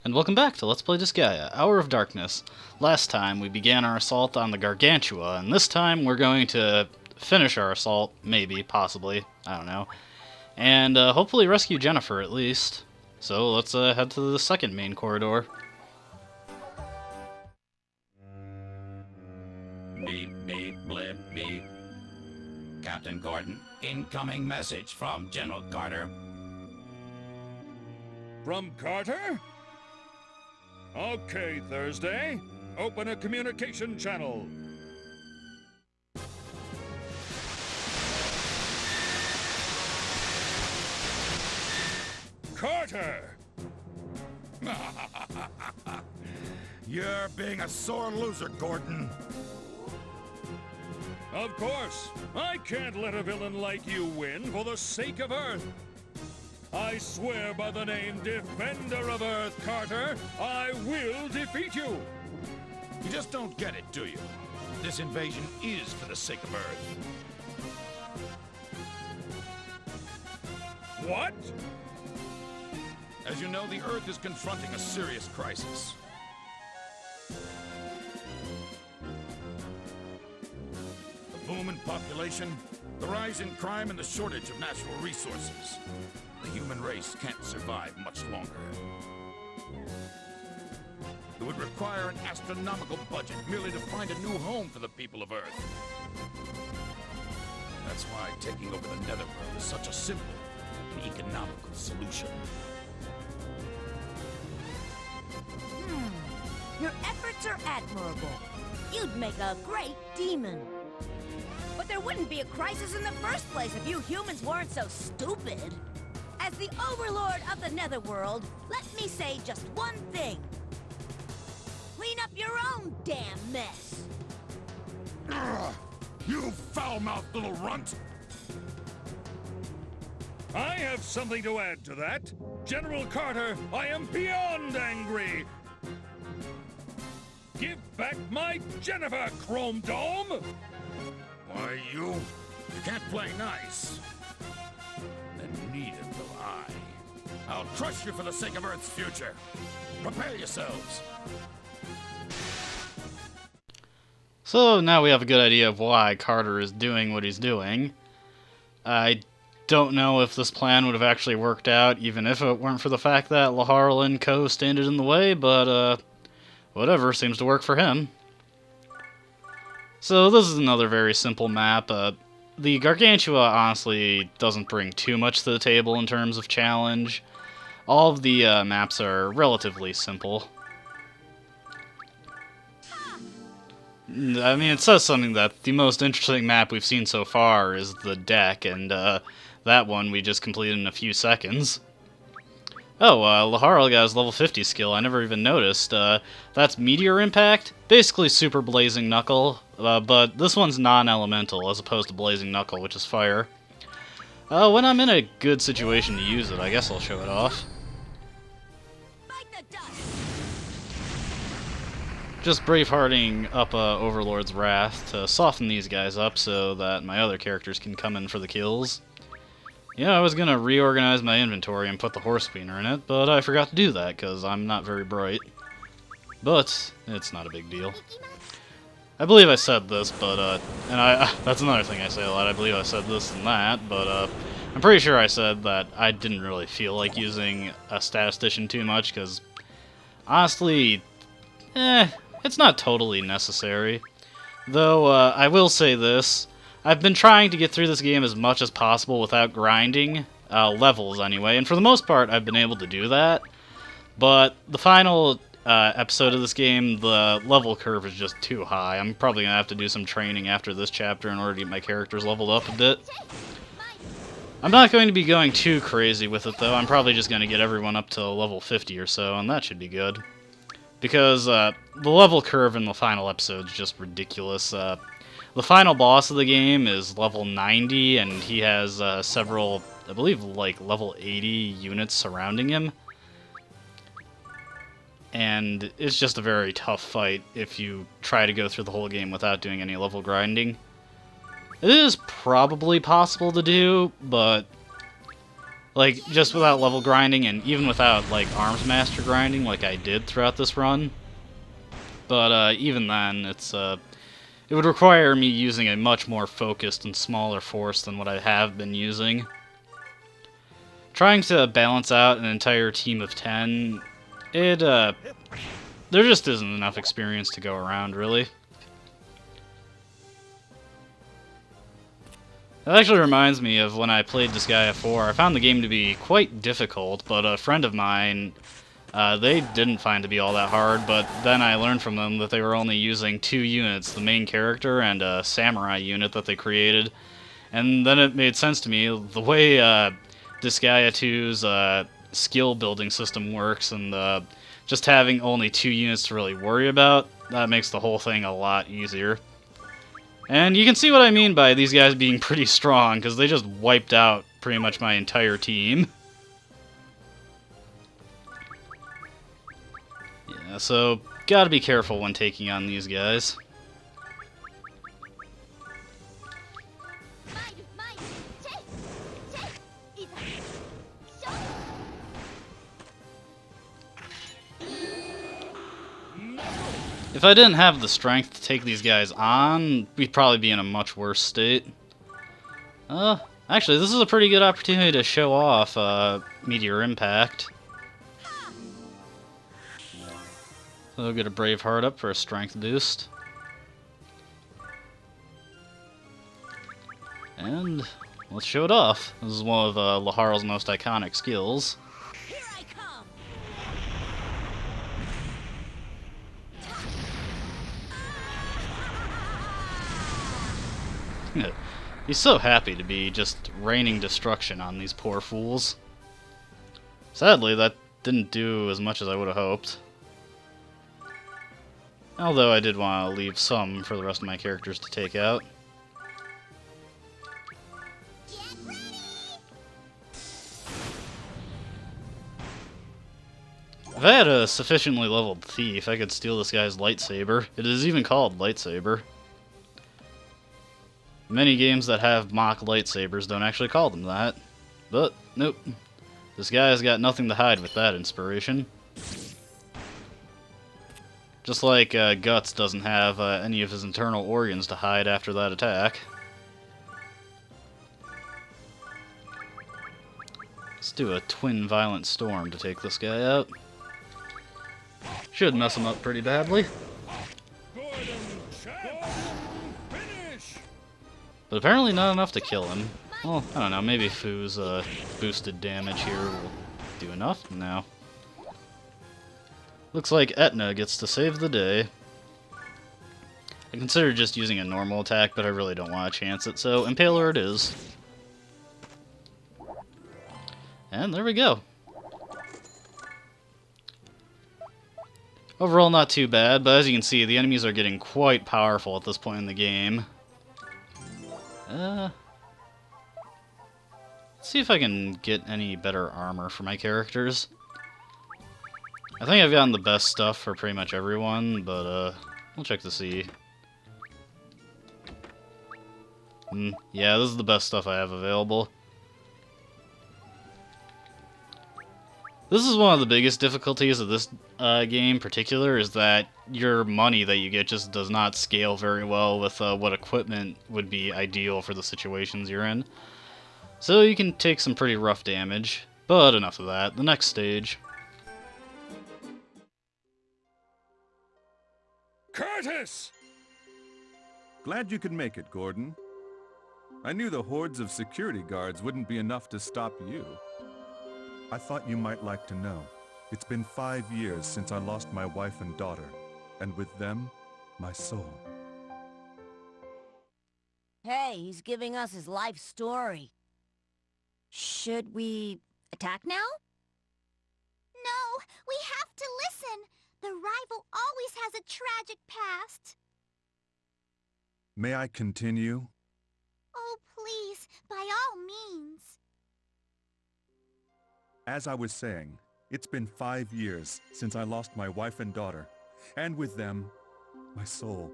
And welcome back to Let's Play Disgaea, Hour of Darkness. Last time we began our assault on the Gargantua, and this time we're going to finish our assault, maybe, possibly, I don't know, and hopefully rescue Jennifer at least. So let's head to the second main corridor. Beep, beep, blip, beep. Captain Gordon, incoming message from General Carter. From Carter? Okay, Thursday. Open a communication channel. Carter! You're being a sore loser, Gordon. Of course. I can't let a villain like you win for the sake of Earth. I swear by the name Defender of Earth, Carter, I will defeat you! You just don't get it, do you? This invasion is for the sake of Earth. What? As you know, the Earth is confronting a serious crisis. The boom in population, the rise in crime, and the shortage of natural resources. The human race can't survive much longer. It would require an astronomical budget merely to find a new home for the people of Earth. That's why taking over the Netherworld is such a simple and economical solution. Your efforts are admirable. You'd make a great demon. But there wouldn't be a crisis in the first place if you humans weren't so stupid. As the Overlord of the Netherworld, let me say just one thing. Clean up your own damn mess. Ugh, you foul-mouthed little runt! I have something to add to that. General Carter, I am beyond angry. Give back my Jennifer, Chrome Dome! Why, you can't play nice. Then neither will I. I'll crush you for the sake of Earth's future. Prepare yourselves. So now we have a good idea of why Carter is doing what he's doing. I don't know if this plan would have actually worked out, even if it weren't for the fact that Laharl and co. standed in the way, but whatever, seems to work for him. So this is another very simple map. The Gargantua honestly doesn't bring too much to the table in terms of challenge. All of the maps are relatively simple. I mean, it says something that the most interesting map we've seen so far is the deck, and that one we just completed in a few seconds. Oh, Laharl got his level 50 skill, I never even noticed. That's Meteor Impact, basically Super Blazing Knuckle, but this one's non-elemental as opposed to Blazing Knuckle, which is fire. When I'm in a good situation to use it, I guess I'll show it off. Just Bravehearting up Overlord's Wrath to soften these guys up so that my other characters can come in for the kills. Yeah, I was gonna reorganize my inventory and put the horse spinner in it, but I forgot to do that because I'm not very bright. But it's not a big deal. I believe I said this, but that's another thing I say a lot. I believe I said this and that, but I'm pretty sure I said that I didn't really feel like using a statistician too much because honestly, it's not totally necessary. Though I will say this. I've been trying to get through this game as much as possible without grinding, levels anyway, and for the most part I've been able to do that. But the final episode of this game, the level curve is just too high. I'm probably going to have to do some training after this chapter in order to get my characters leveled up a bit. I'm not going to be going too crazy with it though, I'm probably just going to get everyone up to level 50 or so, and that should be good. Because the level curve in the final episode is just ridiculous. The final boss of the game is level 90, and he has several, I believe, like level 80 units surrounding him. And it's just a very tough fight if you try to go through the whole game without doing any level grinding. It is probably possible to do, but Like, just without level grinding, and even without, like, Arms Master grinding, like I did throughout this run. But, even then, it would require me using a much more focused and smaller force than what I have been using. Trying to balance out an entire team of 10, there just isn't enough experience to go around, really. That actually reminds me of when I played Disgaea 4. I found the game to be quite difficult, but a friend of mine, they didn't find it to be all that hard, but then I learned from them that they were only using 2 units, the main character and a samurai unit that they created. And then it made sense to me, the way Disgaea 2's skill building system works, and just having only 2 units to really worry about, that makes the whole thing a lot easier. And you can see what I mean by these guys being pretty strong, because they just wiped out pretty much my entire team. Yeah, so gotta be careful when taking on these guys. If I didn't have the strength to take these guys on, we'd probably be in a much worse state. Actually, this is a pretty good opportunity to show off Meteor Impact. So we'll get a Braveheart up for a strength boost. And let's show it off. This is one of Laharl's most iconic skills. Here I come! He's so happy to be just raining destruction on these poor fools. Sadly, that didn't do as much as I would have hoped. Although I did want to leave some for the rest of my characters to take out. If I had a sufficiently leveled thief, I could steal this guy's lightsaber. It is even called lightsaber. Many games that have mock lightsabers don't actually call them that. But, nope. This guy's got nothing to hide with that inspiration. Just like Guts doesn't have any of his internal organs to hide after that attack. Let's do a twin violent storm to take this guy out. Should mess him up pretty badly. But apparently not enough to kill him. Well, I don't know, maybe Fu's boosted damage here will do enough? No. Looks like Etna gets to save the day. I considered just using a normal attack, but I really don't want to chance it, so Impaler it is. And there we go. Overall not too bad, but as you can see, the enemies are getting quite powerful at this point in the game. Let's see if I can get any better armor for my characters. I think I've gotten the best stuff for pretty much everyone, but we'll check to see. Yeah, this is the best stuff I have available. This is one of the biggest difficulties of this game in particular, is that your money that you get just does not scale very well with what equipment would be ideal for the situations you're in. So you can take some pretty rough damage, but enough of that. The next stage. Kurtis! Glad you could make it, Gordon. I knew the hordes of security guards wouldn't be enough to stop you. I thought you might like to know. It's been 5 years since I lost my wife and daughter, and with them, my soul. Hey, he's giving us his life story. Should we attack now? No, we have to listen. The rival always has a tragic past. May I continue? Oh, please, by all means. As I was saying, it's been 5 years since I lost my wife and daughter, and with them, my soul.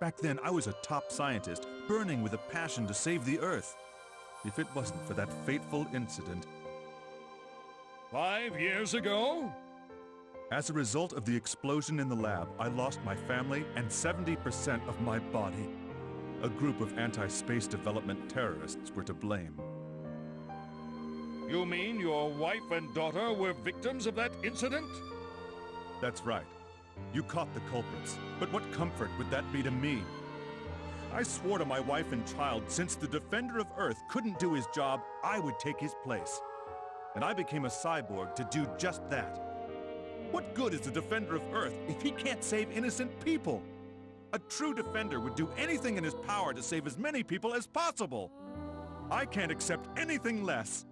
Back then, I was a top scientist, burning with a passion to save the Earth. If it wasn't for that fateful incident, 5 years ago? as a result of the explosion in the lab, I lost my family and 70% of my body. A group of anti-space development terrorists were to blame. You mean your wife and daughter were victims of that incident? That's right. You caught the culprits, but what comfort would that be to me? I swore to my wife and child, since the Defender of Earth couldn't do his job, I would take his place. And I became a cyborg to do just that. What good is the Defender of Earth if he can't save innocent people? A true defender would do anything in his power to save as many people as possible. I can't accept anything less.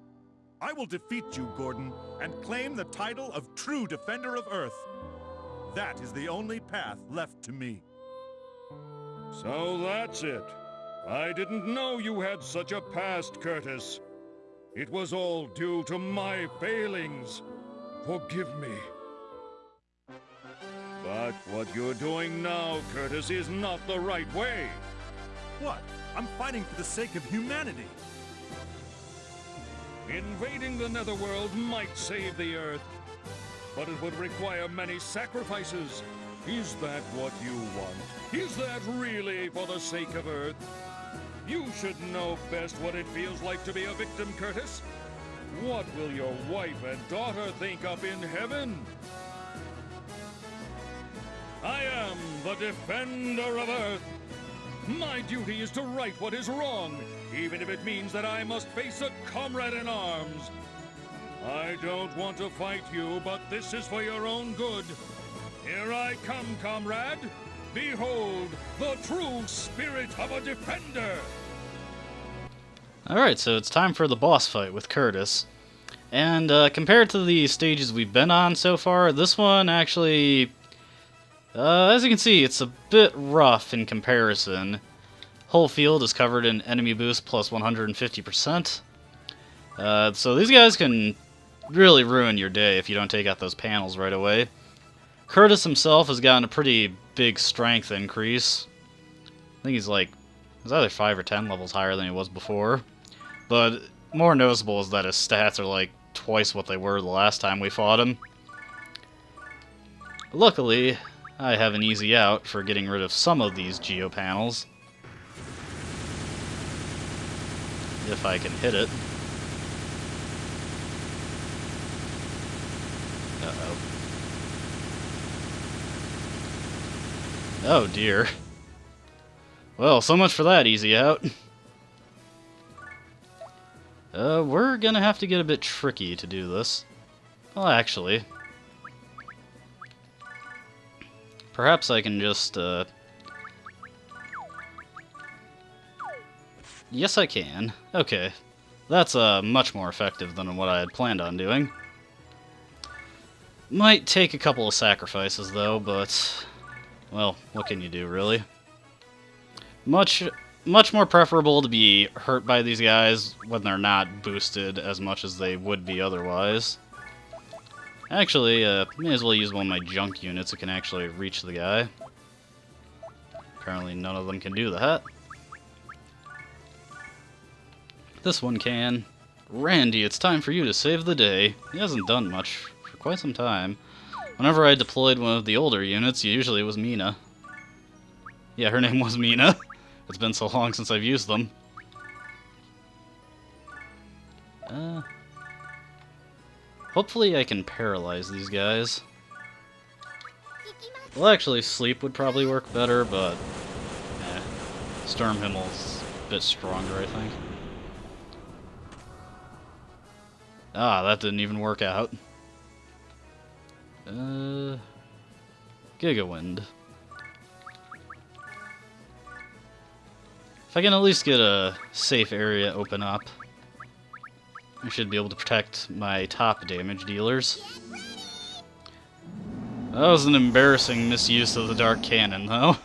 I will defeat you, Gordon, and claim the title of True Defender of Earth. That is the only path left to me. So that's it. I didn't know you had such a past, Kurtis. It was all due to my failings. Forgive me. But what you're doing now, Kurtis, is not the right way. What? I'm fighting for the sake of humanity. Invading the Netherworld might save the Earth, but it would require many sacrifices. Is that what you want? Is that really for the sake of Earth? You should know best what it feels like to be a victim, Kurtis. What will your wife and daughter think up in heaven? I am the Defender of Earth. My duty is to right what is wrong, even if it means that I must face a comrade in arms. I don't want to fight you, but this is for your own good. Here I come, comrade. Behold, the true spirit of a defender. Alright, so it's time for the boss fight with Kurtis. And compared to the stages we've been on so far, this one actually, as you can see, it's a bit rough in comparison. Whole field is covered in enemy boost plus 150%. So these guys can really ruin your day if you don't take out those panels right away. Kurtis himself has gotten a pretty big strength increase. I think he's either 5 or 10 levels higher than he was before. But more noticeable is that his stats are like twice what they were the last time we fought him. Luckily, I have an easy out for getting rid of some of these geo panels. If I can hit it. Uh-oh. Oh dear. Well, so much for that easy out. We're gonna have to get a bit tricky to do this. Well, actually. Perhaps I can just, Yes, I can. Okay. That's, much more effective than what I had planned on doing. Might take a couple of sacrifices, though, but... well, what can you do, really? Much more preferable to be hurt by these guys when they're not boosted as much as they would be otherwise. Actually, may as well use one of my junk units that can actually reach the guy. Apparently none of them can do that. This one can. Randy, it's time for you to save the day. He hasn't done much for quite some time. Whenever I deployed one of the older units, usually it was Mina. Yeah, her name was Mina. It's been so long since I've used them. Hopefully I can paralyze these guys. Well, actually, sleep would probably work better, but... Sturmhimmel's a bit stronger, I think. Ah, that didn't even work out. Giga Wind. If I can at least get a safe area open up, I should be able to protect my top damage dealers. That was an embarrassing misuse of the Dark Cannon, though.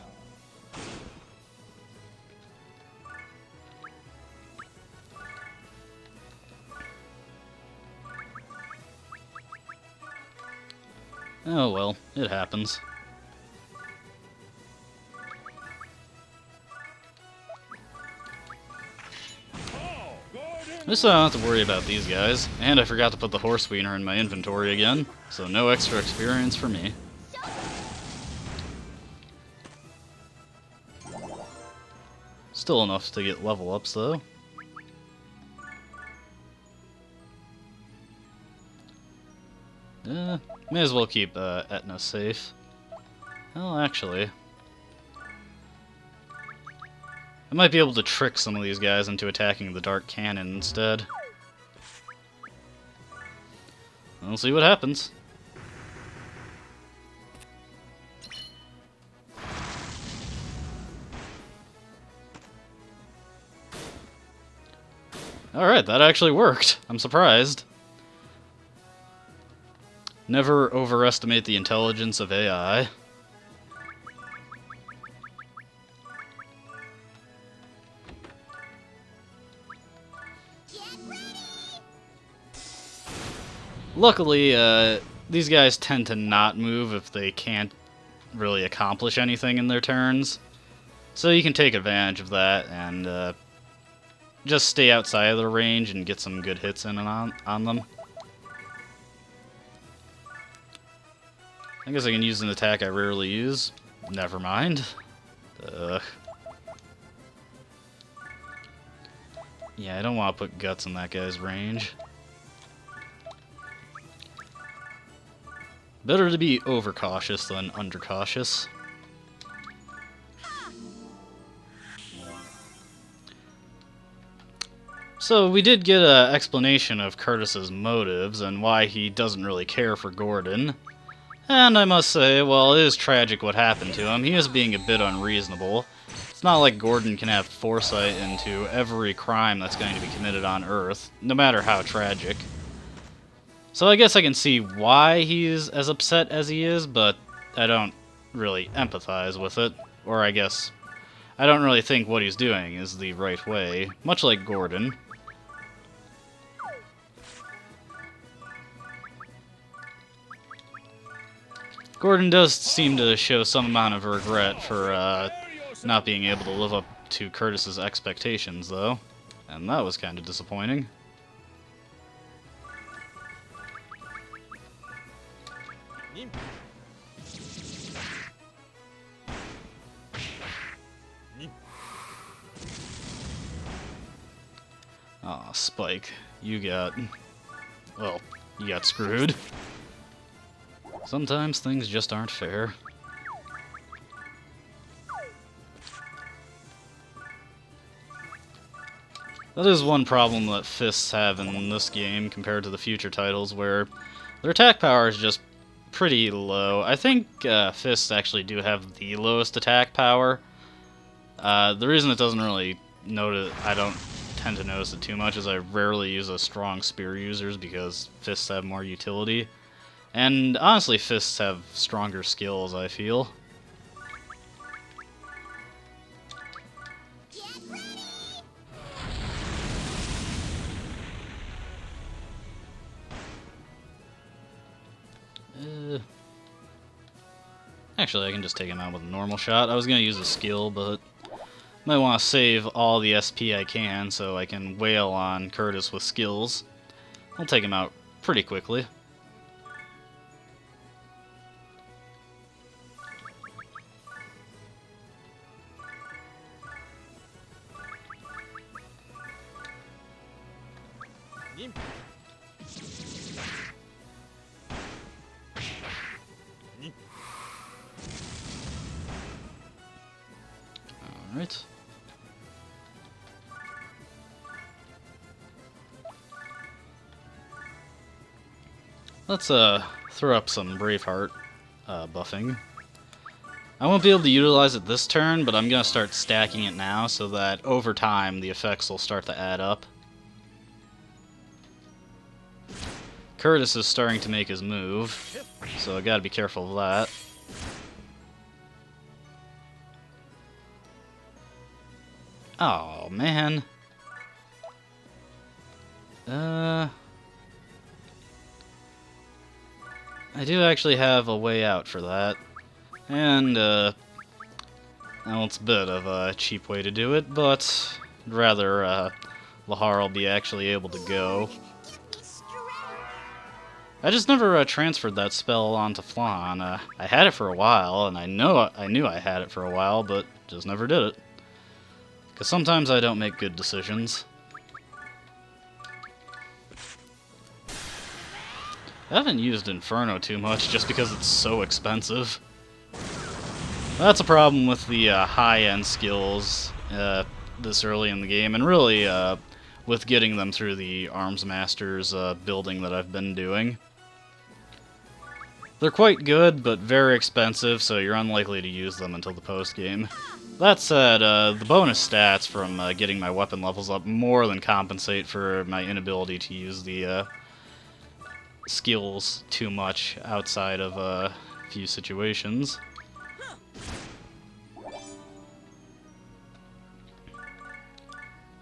Oh well, it happens. Oh, least I don't have to worry about these guys. And I forgot to put the horse wiener in my inventory again, so no extra experience for me. Still enough to get level ups, though. May as well keep Etna safe. Well, actually, I might be able to trick some of these guys into attacking the Dark Cannon instead. We'll see what happens. Alright, that actually worked. I'm surprised. Never overestimate the intelligence of AI. Luckily, these guys tend to not move if they can't really accomplish anything in their turns. So you can take advantage of that and just stay outside of their range and get some good hits in and on them. I guess I can use an attack I rarely use. Never mind. Yeah, I don't want to put guts in that guy's range. Better to be overcautious than undercautious. So we did get an explanation of Kurtis's motives and why he doesn't really care for Gordon. And I must say, while it is tragic what happened to him, he is being a bit unreasonable. It's not like Gordon can have foresight into every crime that's going to be committed on Earth, no matter how tragic. So I guess I can see why he's as upset as he is, but I don't really empathize with it. Or I guess I don't really think what he's doing is the right way, much like Gordon. Gordon does seem to show some amount of regret for not being able to live up to Kurtis's expectations, though. And that was kind of disappointing. Aw, Spike, you got screwed. Sometimes things just aren't fair. That is one problem that Fists have in this game compared to the future titles, where their attack power is just pretty low. I think Fists actually do have the lowest attack power. The reason it doesn't really I don't tend to notice it too much is I rarely use a strong spear users because Fists have more utility. And honestly, Fists have stronger skills, I feel. Actually, I can just take him out with a normal shot. I was going to use a skill, but might want to save all the SP I can so I can wail on Kurtis with skills. I'll take him out pretty quickly. Alright. Let's throw up some Braveheart buffing. I won't be able to utilize it this turn, but I'm going to start stacking it now so that over time the effects will start to add up. Kurtis is starting to make his move, so I gotta be careful of that. Oh, man. I do actually have a way out for that. And, well, it's a bit of a cheap way to do it, but I'd rather Lahar will be actually able to go. Give me strength. I just never transferred that spell onto Flan. I had it for a while, and I knew I had it for a while, but just never did it. Because sometimes I don't make good decisions. I haven't used Inferno too much just because it's so expensive. That's a problem with the high-end skills this early in the game, and really with getting them through the Arms Masters building that I've been doing. They're quite good, but very expensive, so you're unlikely to use them until the post-game. That said, the bonus stats from getting my weapon levels up more than compensate for my inability to use the skills too much outside of a few situations.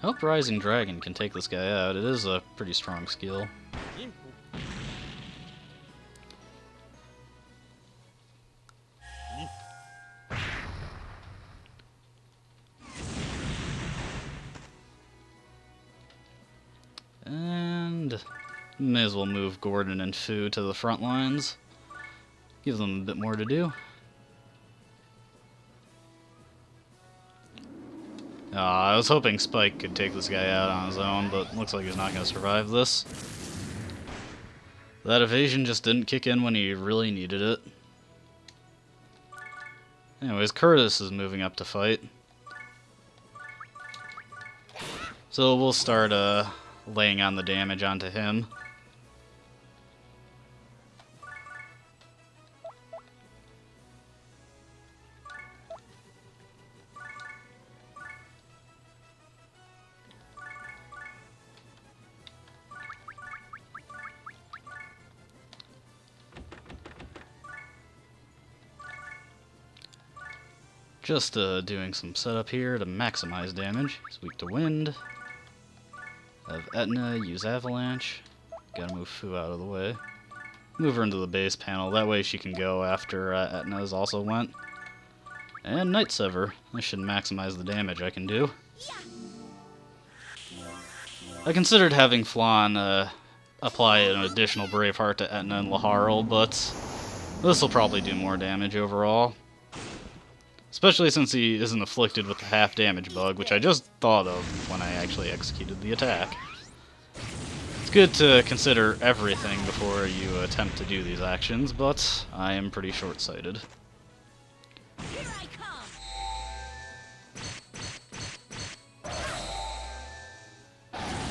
I hope Rising Dragon can take this guy out. It is a pretty strong skill. And may as well move Gordon and Fu to the front lines. Give them a bit more to do. I was hoping Spike could take this guy out on his own, but looks like he's not going to survive this. That evasion just didn't kick in when he really needed it. Anyways, Kurtis is moving up to fight. So we'll start laying on the damage onto him. Just doing some setup here to maximize damage. He's weak to wind. Have Etna use Avalanche. Gotta move Fu out of the way. Move her into the base panel, that way she can go after Etna's also went. And Night Sever. This should maximize the damage I can do. I considered having Flan apply an additional Braveheart to Etna and Laharl, but this will probably do more damage overall. Especially since he isn't afflicted with the half damage bug, which I just thought of when I actually executed the attack. It's good to consider everything before you attempt to do these actions, but I am pretty short-sighted. Here I come!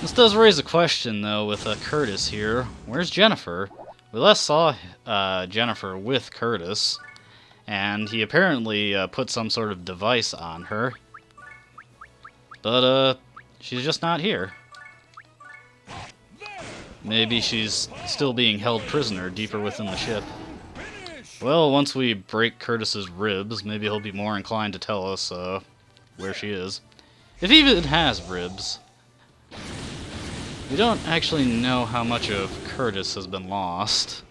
This does raise a question, though, with Kurtis here. Where's Jennifer? We last saw Jennifer with Kurtis, and he apparently put some sort of device on her. But, she's just not here. Maybe she's still being held prisoner deeper within the ship. Well, once we break Kurtis's ribs, maybe he'll be more inclined to tell us where she is. If he even has ribs. We don't actually know how much of Kurtis has been lost.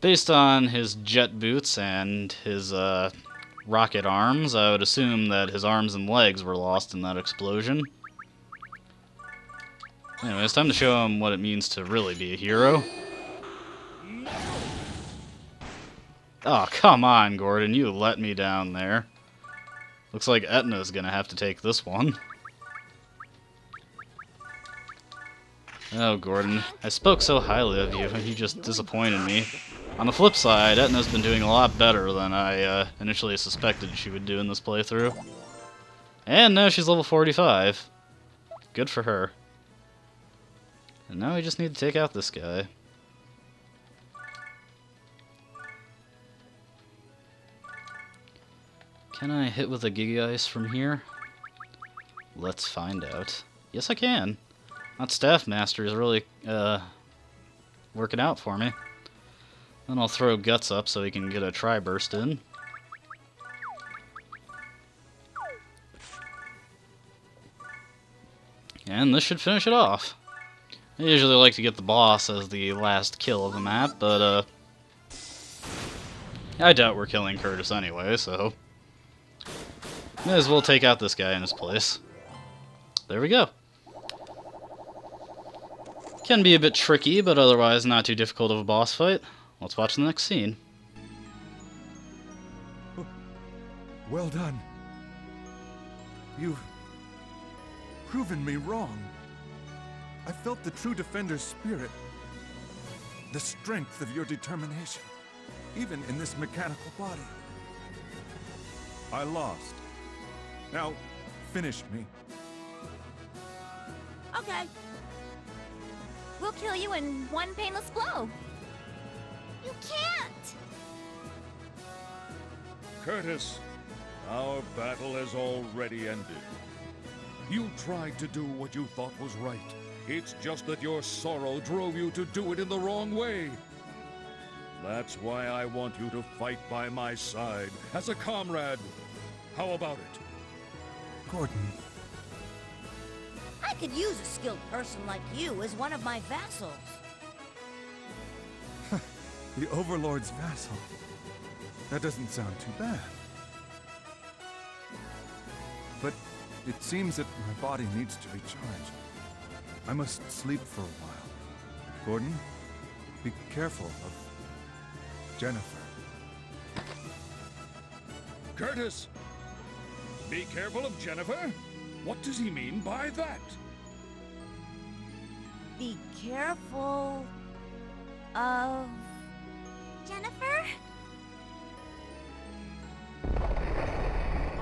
Based on his jet boots and his rocket arms, I would assume that his arms and legs were lost in that explosion. Anyway, it's time to show him what it means to really be a hero. Oh, come on, Gordon, you let me down there. Looks like Etna's gonna have to take this one. Oh, Gordon, I spoke so highly of you, and you just disappointed me. On the flip side, Etna's been doing a lot better than I initially suspected she would do in this playthrough. And now she's level 45. Good for her. And now we just need to take out this guy. Can I hit with a Giga Ice from here? Let's find out. Yes, I can. That Staff Master is really working out for me. Then I'll throw Guts up so he can get a Tri-Burst in. And this should finish it off. I usually like to get the boss as the last kill of the map, but I doubt we're killing Kurtis anyway, so may as well take out this guy in his place. there we go. Can be a bit tricky, but otherwise not too difficult of a boss fight. Let's watch the next scene. Well done. You've proven me wrong. I felt the true defender's spirit. The strength of your determination, even in this mechanical body. I lost. Now, finish me. Okay. We'll kill you in one painless blow. You can't! Kurtis, our battle has already ended. You tried to do what you thought was right. It's just that your sorrow drove you to do it in the wrong way. That's why I want you to fight by my side, as a comrade. How about it? Gordon, I could use a skilled person like you as one of my vassals. the Overlord's vassal. That doesn't sound too bad. But it seems that my body needs to recharge. I must sleep for a while. Gordon, be careful of Jennifer. Kurtis! Be careful of Jennifer? What does he mean by that? Be careful of... Jennifer?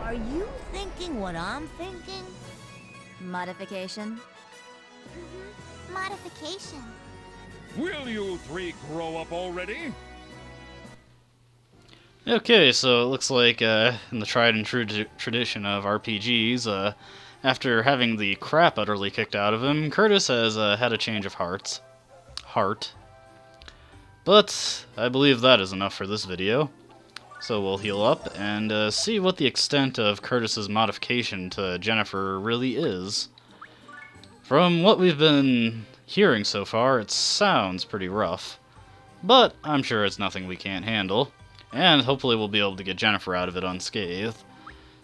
Are you thinking what I'm thinking? Modification. Modification. Will you three grow up already? Okay, so it looks like in the tried and true tradition of RPGs, after having the crap utterly kicked out of him, Kurtis has had a change of heart. But I believe that is enough for this video. So we'll heal up and see what the extent of Kurtis's modification to Jennifer really is. From what we've been hearing so far, it sounds pretty rough. But I'm sure it's nothing we can't handle. And hopefully we'll be able to get Jennifer out of it unscathed.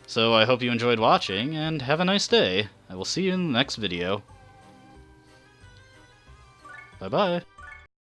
So I hope you enjoyed watching, and have a nice day. I will see you in the next video. Bye-bye.